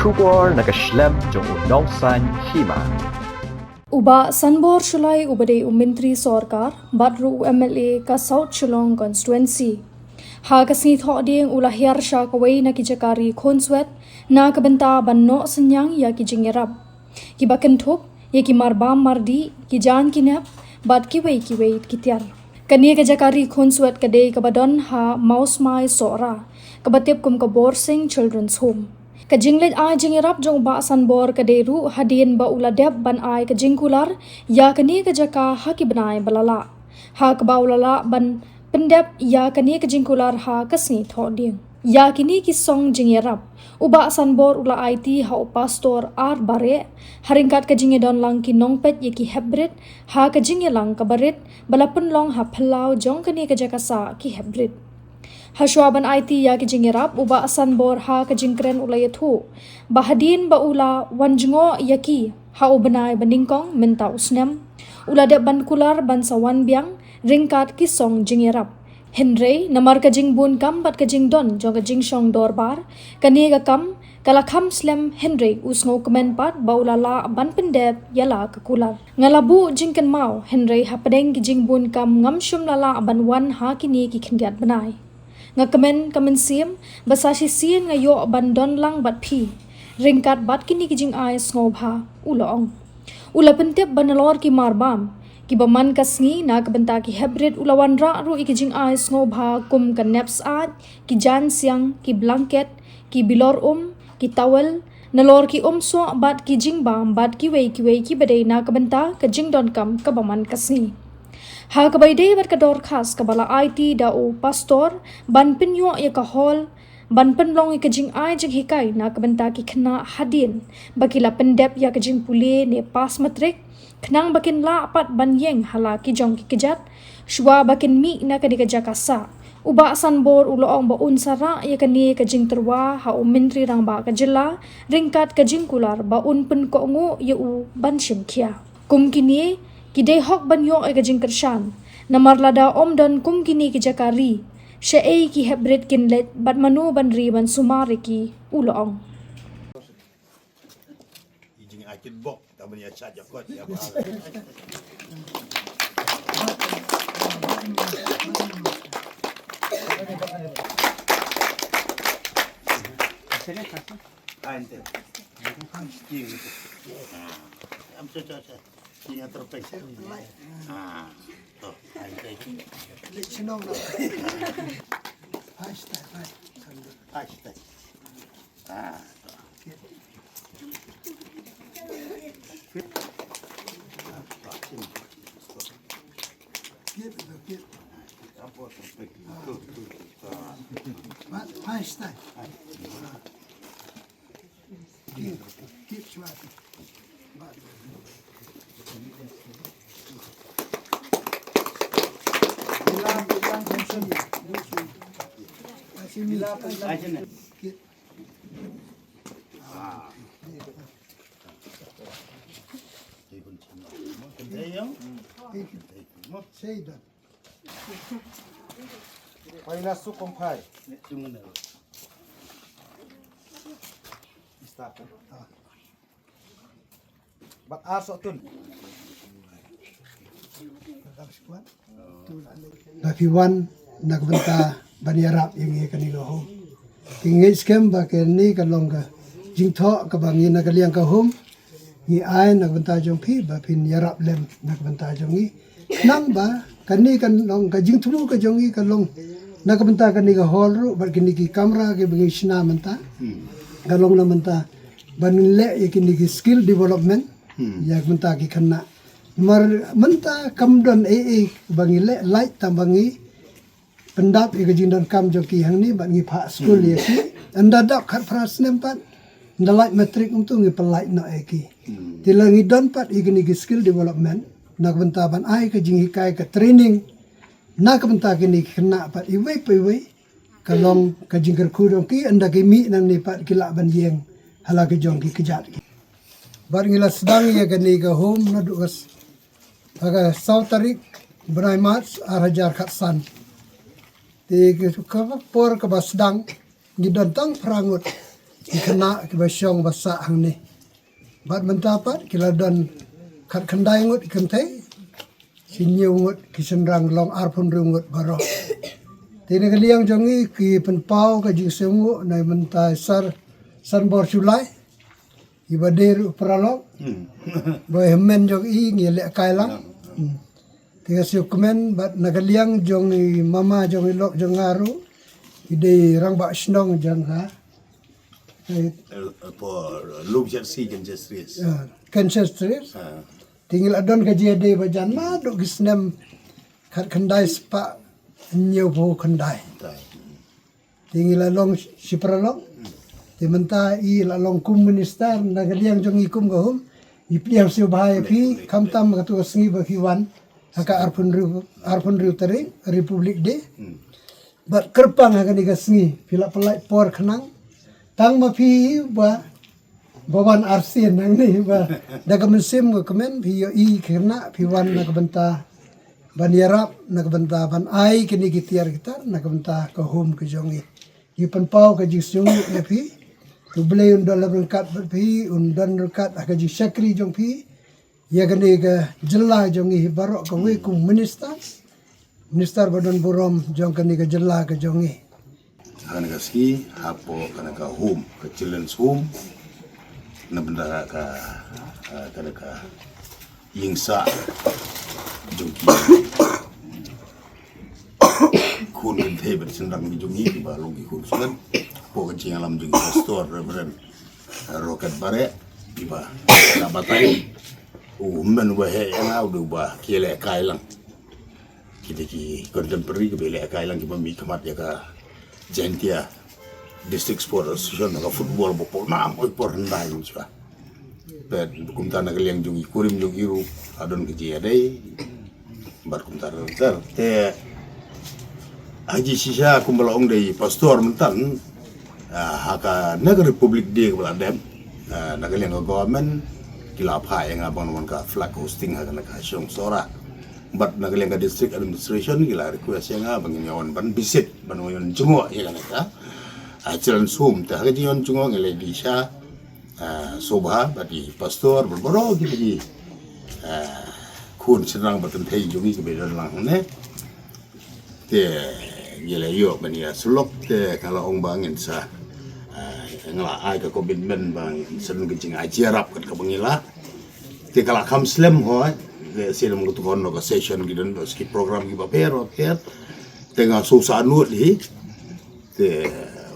Shubor nakaslem jong unongsan hima. Uba Sanbor Shulai ubade Menteri Sorkar Badru MLA ka South Shillong constituency. Ha kasni tho ding ulahiar sha kawai na kijakari khonswet na kabenta banno senyang ya kijingerap. Kibaken thop ya ki marbam mardi ki jan kinap bad kiwei kitiar. Kani kajakari khonswet kadei kabadon ha maus mai sora kabatip kum ka Borsing Children's Home. Kajinglet ai jingerap jong ba Sanbor kaderu hadien ba uladep ban ai kajingkular ya kani kajaka haki banai balala. Ha ka ulala ban pendep ya kani kajingkular ha kasni thoding. Ya kini kisong jingerap. Uba Sanbor ula IT ha pastor ar bare haringkat kajingedon lang kinongpet yaki hebrit ha kajingelang kabarit balapun long ha phalau jong kani kajaka sa ki hebrit. Haswaban IT ya kijingerap uba Sanbor ha kajingkren ulayathu bahadin ba ula wanjngo yaki ha ubanai baningkong menta usnem ulade bankular bansawan biang ringkat kisong jingerap Henry namar kajing bun kam bat kajing don jong kajing shong dorbar kani ga kam kalakam slem Henry usngo komen pat ba ulala ban pendep yala kakular ngalabu jingken mau Henry ha padeng kijing bun kam ngam shum lala ban wan ha kini ki khindiat banai nga kamen siem basashi sien nga yo bandon lang bat phi ringkat bat kini kijing ai snobha ulong ula pentep banalor ki marbam ki baman kasngi na kabenta ki hebrid ulawan ra ru ikijing ai snobha kum kan naps at ki jan siang ki blanket ki bilor ki towel nalor ki so bat ki jingbam bat ki wei ki badai na kabenta ka jingdon kam ka baman kasngi. Ha kabaidei bat kador khas kabala IT da o pastor ban pinyo ya ka hall ban penlong ya kajing ai jing hikai na kabenta ki khna hadin bakila pendep ya kajing pule ne pas matrik khnang bakin la pat ban yeng hala ki jong ki kijat shwa bakin mi na kadika jakasa uba Sanbor uloong ba unsara ya kani kajing terwa ha menteri rang ba kajila ringkat kajing kular ba un pen ko ngo ya u ban shimkhia kum kini kidei hok ban yo ay kajing kershan namar lada don kum kini ki jakari she ei ki hebret kinlet bat manu ban ri ban sumari ki uloong Ijing akin bok taman ya saja kot ya Ante. Am caca. Singa terpeksa. Toh, ante. Sinong na. Hashtag. Hashtag. Get. Apa terpeksa? Hashtag. Keep swapping. Say that. Paila sukom pai. Tunggu Start. Bat arso tun. Nafiwan nagbenta baniarap yung kanilo ho. Kingay scam ba kani kalong ka jingtho ka bangi nagaliang ka home. Ni ay nagbenta jong pi ba pin yarap lem nagbenta jong i nang ba kani kalong ka jingthu ka jong i kalong nagbenta kani ka hall ro ba kini ki kamera ke bangi sina menta. Kalong naman ta banile kini ki skill development ya menta ki kana mar menta kamdon bangile light tambangi pendap ikajindon kam joki hang ni bangi pha school ya ki anda dak khat pras nempat ndalai matric untuk ngi pelai no eki tilangi don pat igini skill development nak benta ban ai ka jing hikai ka training nak benta kini kena pat iwe kalong ka jing kerkudong ki anda ki mi nang ni pat kila ban yeng hala ke jong ki kejat bar ngila sedang ya kani ka home na dukas aga South Tarik Brai Mats arajar kat san ti ka por ka basdang gidon tang prangut ikana ke basyong basa hang ni bat mentapat kila don kat kendai ngut ikan tei sinyu ngut kisenrang long arpun rungut baro tini kaliang jongi ki penpau ka jing sengu nai mentai san bor sulai ibadir pralong boy men jong i ngile kailang tiga siu kemen bat nagaliang jongi mama jongi lok jong ngaru ide rang bak snong jang ha Por look at see can just race. Kansas Street tinggal adon gaji ade bajan ma do gisnem kat kendai spa nyew bo kendai tinggal long sipralong ti menta i la long kum minister nagaliang jong ikum gahum i pliam siu bahai pi kamtam katu sengi ba fi wan haka arpun riu teri republik de bat kerpang haka diga sengi pila pelai por kenang tang ma pi ba bawan arsin nang ni ba daga mensim ko kemen pi yo i kena pi wan nak benta ban yarap nak benta ban ai kini gitiar gitar nak benta ko home ke jongi i pan pau ka jisung ya pi tu blei undon la berkat pi undon berkat ka ji sakri jong pi ya kini ka jella jongi barok ka we kum minister badon burom jong kini ka jella ka jongi Kana ski hapo kana ka home ka children's home na benda ka kana ka yingsa jongki kun kan tebe sendang di jongi ba longi kun sulan po ka jing alam jongi pastor reverend roket bare iba na batai men wa he na u ba kile kailang ki contemporary ke bele kailang ki mi kamat ya ka Jentia District Sport Association na football bopol na mo por handai siya. Pet kumta na kaliang jung ikurim jung iru adon kiji adai bar kumta ter te haji sisa kumbalaong dei pastor mentan haka negara republik dia kebeladem na kaliang government kila phai nga bang man ka flag hosting haka na ka syong sora but nagaling ka district administration gila request nga bangin yawan ban visit ban yon jungo ya kan ka ajaran sum ta ga yon jungo ngele di sha sobha badi pastor berboro gitu di kun senang batan thai jungi ke bedan lang ne te gila yo bania slok te kalau ong bangin sa ngala ai ka commitment bang sen gejing ajarap kan ka bangila te kala kam slam ho sila mga tukon no ka session gidan ski program gi papero per tenga susah nuot hi te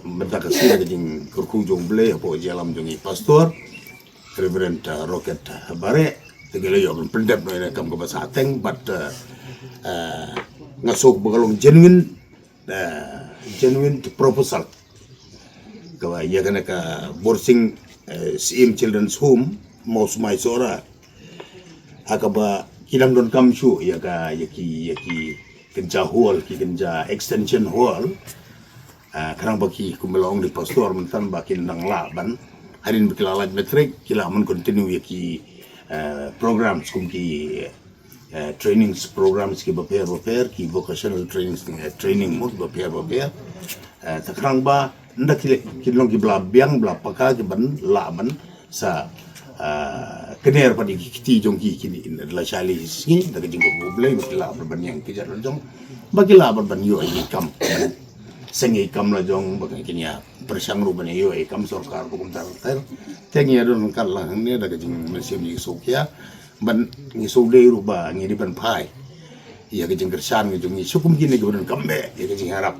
menta ka sila gajing kurkung jong ble po jalam jong pastor reverend roket bare te gele yo ben pendep no kam ka basateng but ngasok bagalong genuine proposal ka ya kana ka borsing sim children's home most my sora hakaba kilang don kamshu ya ka yaki kenja hall ki kenja extension hall karang baki kumelong di pastor mentan bakin nang laban harin bikilalat metrik kila mun continue yaki programs kumki trainings programs ki baper ki vocational training mod baper takrang ba ndak kilong ki bla biang bla paka ki ban laban sa kener pada kiti jongki kini adalah chali sini daga jingko boleh bakilah berban yang kejar jong bakilah berban yo ikam sengi ikam la jong bagai kini ya persang ruban yo ikam sorkar ko kumtar ter tengi adon kala ne daga jing mesim ni sokya ban ni sode ruba ni di ban pai ya ke jing kersan ke jong ni sukum kini ke ban kambe ya ke jing harap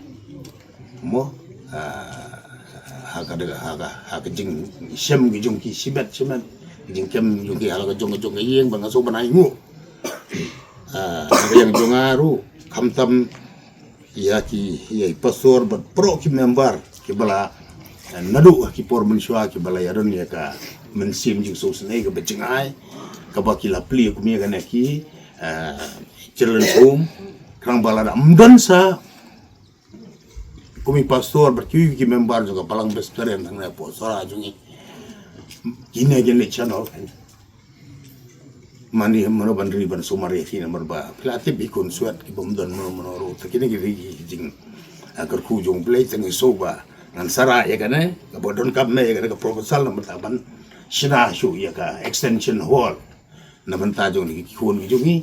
mo haka jing sem ke jong ki sibat jing kem juga hal ke jong yang bang aso banai ngu yang jongaru kamtam ya pastor ber pro ki member ki bala nadu ki por mensua ki bala yaron ya ka mensim jing so senai ke becengai ka bakila pli ku mi kana ki children's home krang bala amdan sa kumi pastor berkiwi ki member juga palang besaren nang na po sora jungi kini aja le channel mani mano bandri ban sumari kini merba pelatih ikon suat ki bomdan mano ro takini ki jing agar ku jong play tangi soba ngan sara ya kan ka bodon kam me ya ka proposal na taban sina shu ya ka extension hall na banta jong ni kun gi jungi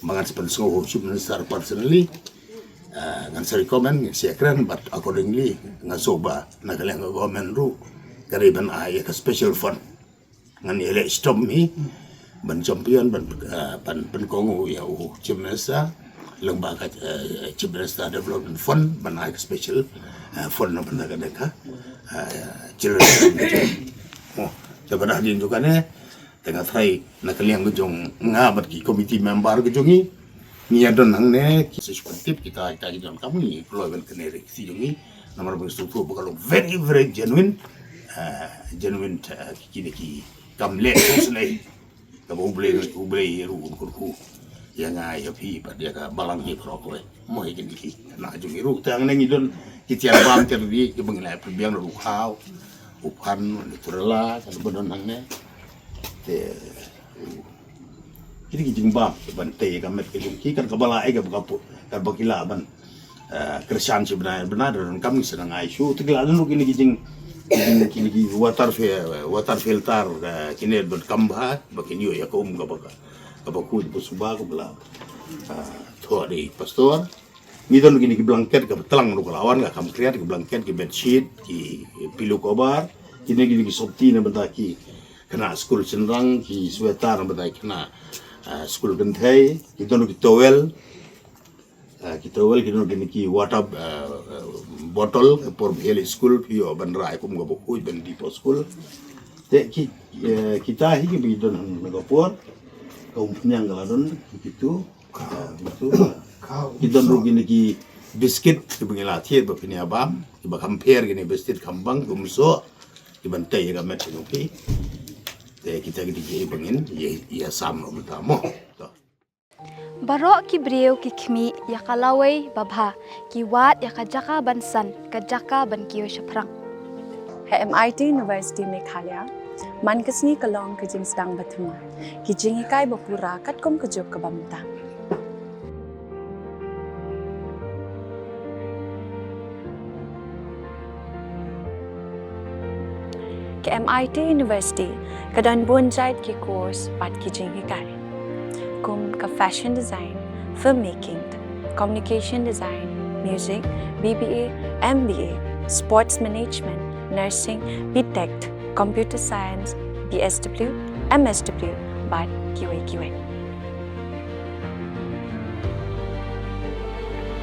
mangan sepen so sub minister personally ngan sa recommend ngi sekran but accordingly ngan soba na kaleng government ru kariban ya ka special fund ngan ele stop mi ban champion ban kongo ya chief minister lembaga chief minister development fund ban special fund na ban ka children Jabarah din juga ne tengah thai nak liang gejong ngabat ki committee member gejongi ni adon hang ne sesuatu kita jong kami keluar ben keneri si jongi nomor berstruktur kalau very genuine ki kamle selai kabo ublei ru kurku yang ai pi pada ka balang ki prokoi mo hikin ki na jongi ru tang ne ngidon kitian bam terdi ki bengilai perbiang ru khau upan naturala kalau benar nangnya, jadi kijing bam bantai kamet kijing kan kabala ega bukapu kan bakila ban kersan sebenarnya dan kami sedang isu tegala dulu kini kijing water filter kini berkambah bakin yo ya kaum kabaku busubah kabala tuh di pastor ngidon gini ki blanket ka telang ru lawan ka kam kreat ki blanket ki bedsheet ki pilu kobar kini gini ki sopti na benda ki kena school senrang ki sweater na benda kena school genthai ki dono ki towel gini ki water bottle por heli school pi o ban rai kum go boku ben di school te ki kita hi ki bidon na go por kaum penyang galadon gitu kita rugi ki biscuit ki bengila thiet ba pinia bam ki ba compare gini biscuit kambang gumso ki bantai ga met ki te kita ki bengin ya sam no tamo Barok ki breu ki khmi ya kalawai babha ki wat ya kajaka bansan kajaka ban kiyo shaprang MIT University Meghalaya man kasni kalong ka jing sedang bathuma ki jing kai bapura kat kom kejok ka bamta ke MIT University kadan bonjait ki course pat ki jing kai kum ka fashion design, filmmaking, communication design, music, BBA, MBA, sports management, nursing, BTech, computer science, BSW, MSW, but QA.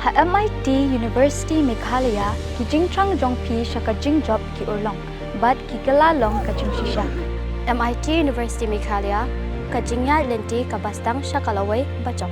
Ha MIT University Meghalaya ki jingtrang jongpi shaka jing job ki urlong but ki galalong ka jing shisha MIT University Meghalaya Kajingya lenti kabastang syakalaway bacok.